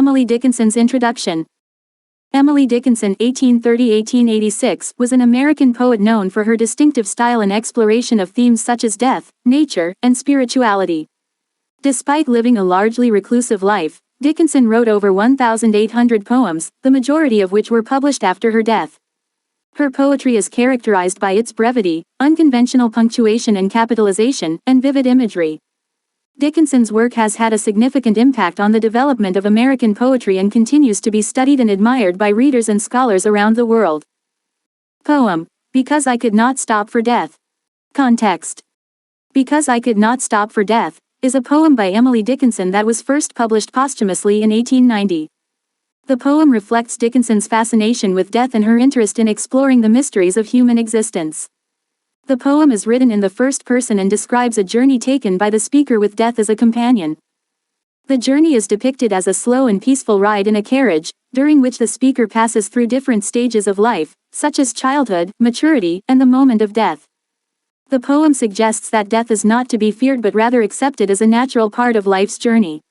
Emily Dickinson's introduction. Emily Dickinson (1830–1886) was an American poet known for her distinctive style and exploration of themes such as death, nature, and spirituality. Despite living a largely reclusive life, Dickinson wrote over 1,800 poems, the majority of which were published after her death. Her poetry is characterized by its brevity, unconventional punctuation and capitalization, and vivid imagery. Dickinson's work has had a significant impact on the development of American poetry and continues to be studied and admired by readers and scholars around the world. Poem: Because I Could Not Stop for Death. Context: Because I Could Not Stop for Death is a poem by Emily Dickinson that was first published posthumously in 1890. The poem reflects Dickinson's fascination with death and her interest in exploring the mysteries of human existence. The poem is written in the first person and describes a journey taken by the speaker with death as a companion. The journey is depicted as a slow and peaceful ride in a carriage, during which the speaker passes through different stages of life, such as childhood, maturity, and the moment of death. The poem suggests that death is not to be feared but rather accepted as a natural part of life's journey.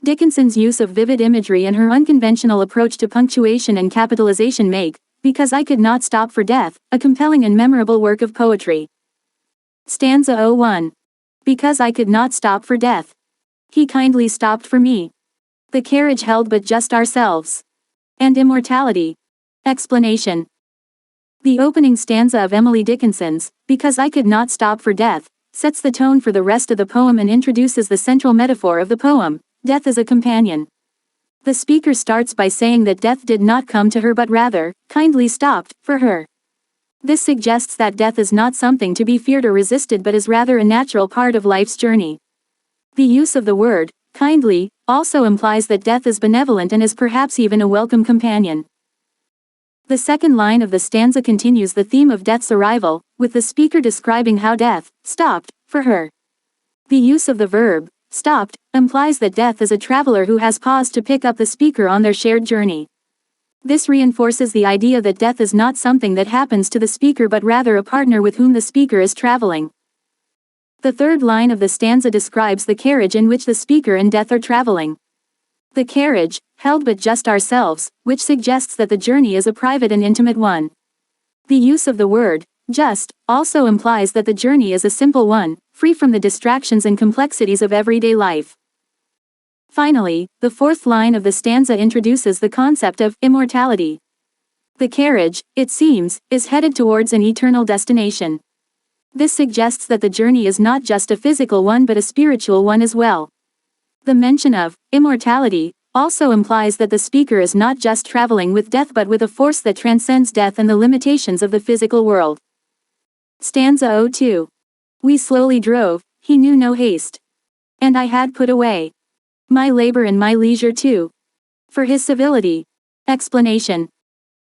Dickinson's use of vivid imagery and her unconventional approach to punctuation and capitalization make Because I Could Not Stop for Death a compelling and memorable work of poetry. Stanza 01. Because I could not stop for death. He kindly stopped for me. The carriage held but just ourselves. And immortality. Explanation. The opening stanza of Emily Dickinson's Because I Could Not Stop for Death sets the tone for the rest of the poem and introduces the central metaphor of the poem, death as a companion. The speaker starts by saying that death did not come to her but rather, kindly stopped, for her. This suggests that death is not something to be feared or resisted but is rather a natural part of life's journey. The use of the word, kindly, also implies that death is benevolent and is perhaps even a welcome companion. The second line of the stanza continues the theme of death's arrival, with the speaker describing how death stopped for her. The use of the verb stopped implies that death is a traveler who has paused to pick up the speaker on their shared journey. This reinforces the idea that death is not something that happens to the speaker but rather a partner with whom the speaker is traveling. The third line of the stanza describes the carriage in which the speaker and death are traveling. The carriage held but just ourselves, which suggests that the journey is a private and intimate one. The use of the word just also implies that the journey is a simple one, free from the distractions and complexities of everyday life. Finally, the fourth line of the stanza introduces the concept of immortality. The carriage, it seems, is headed towards an eternal destination. This suggests that the journey is not just a physical one but a spiritual one as well. The mention of immortality also implies that the speaker is not just traveling with death but with a force that transcends death and the limitations of the physical world. Stanza 02. We slowly drove, he knew no haste. And I had put away my labor and my leisure too, for his civility. Explanation.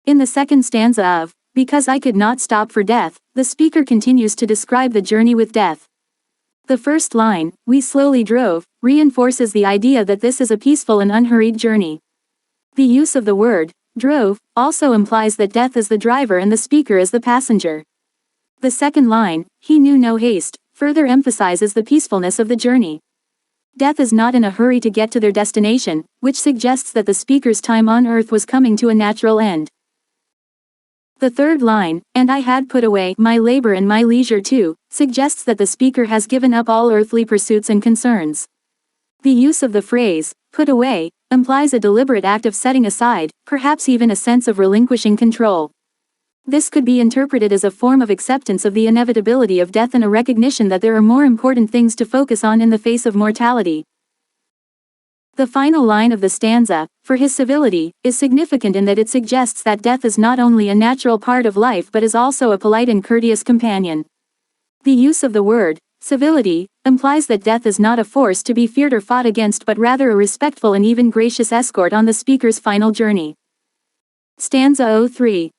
In the second stanza of Because I Could Not Stop for Death, the speaker continues to describe the journey with death. The first line, we slowly drove, reinforces the idea that this is a peaceful and unhurried journey. The use of the word drove also implies that death is the driver and the speaker is the passenger. The second line, he knew no haste, further emphasizes the peacefulness of the journey. Death is not in a hurry to get to their destination, which suggests that the speaker's time on earth was coming to a natural end. The third line, and I had put away my labor and my leisure too, suggests that the speaker has given up all earthly pursuits and concerns. The use of the phrase, put away, implies a deliberate act of setting aside, perhaps even a sense of relinquishing control. This could be interpreted as a form of acceptance of the inevitability of death and a recognition that there are more important things to focus on in the face of mortality. The final line of the stanza, for his civility, is significant in that it suggests that death is not only a natural part of life but is also a polite and courteous companion. The use of the word civility implies that death is not a force to be feared or fought against but rather a respectful and even gracious escort on the speaker's final journey. Stanza 03.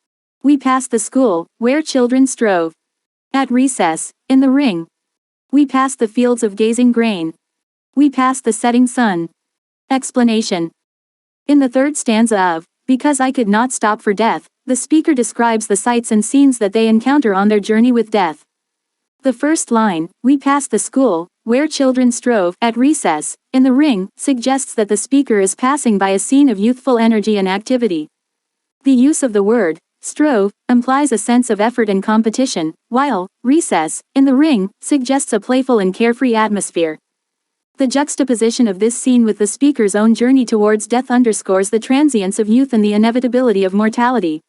We passed the school, where children strove. At recess, in the ring. We passed the fields of gazing grain. We passed the setting sun. Explanation. In the third stanza of Because I Could Not Stop for Death, the speaker describes the sights and scenes that they encounter on their journey with death. The first line, "We pass the school, where children strove, at recess, in the ring," suggests that the speaker is passing by a scene of youthful energy and activity. The use of the word, strove, implies a sense of effort and competition, while recess, in the ring, suggests a playful and carefree atmosphere. The juxtaposition of this scene with the speaker's own journey towards death underscores the transience of youth and the inevitability of mortality.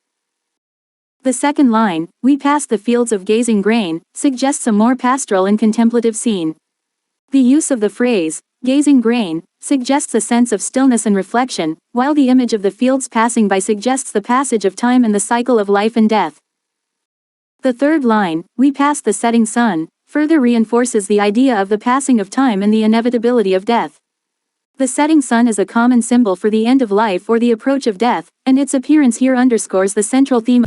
The second line, "We pass the fields of gazing grain," suggests a more pastoral and contemplative scene. The use of the phrase, gazing grain, suggests a sense of stillness and reflection, while the image of the fields passing by suggests the passage of time and the cycle of life and death. The third line, "We pass the setting sun," further reinforces the idea of the passing of time and the inevitability of death. The setting sun is a common symbol for the end of life or the approach of death, and its appearance here underscores the central theme.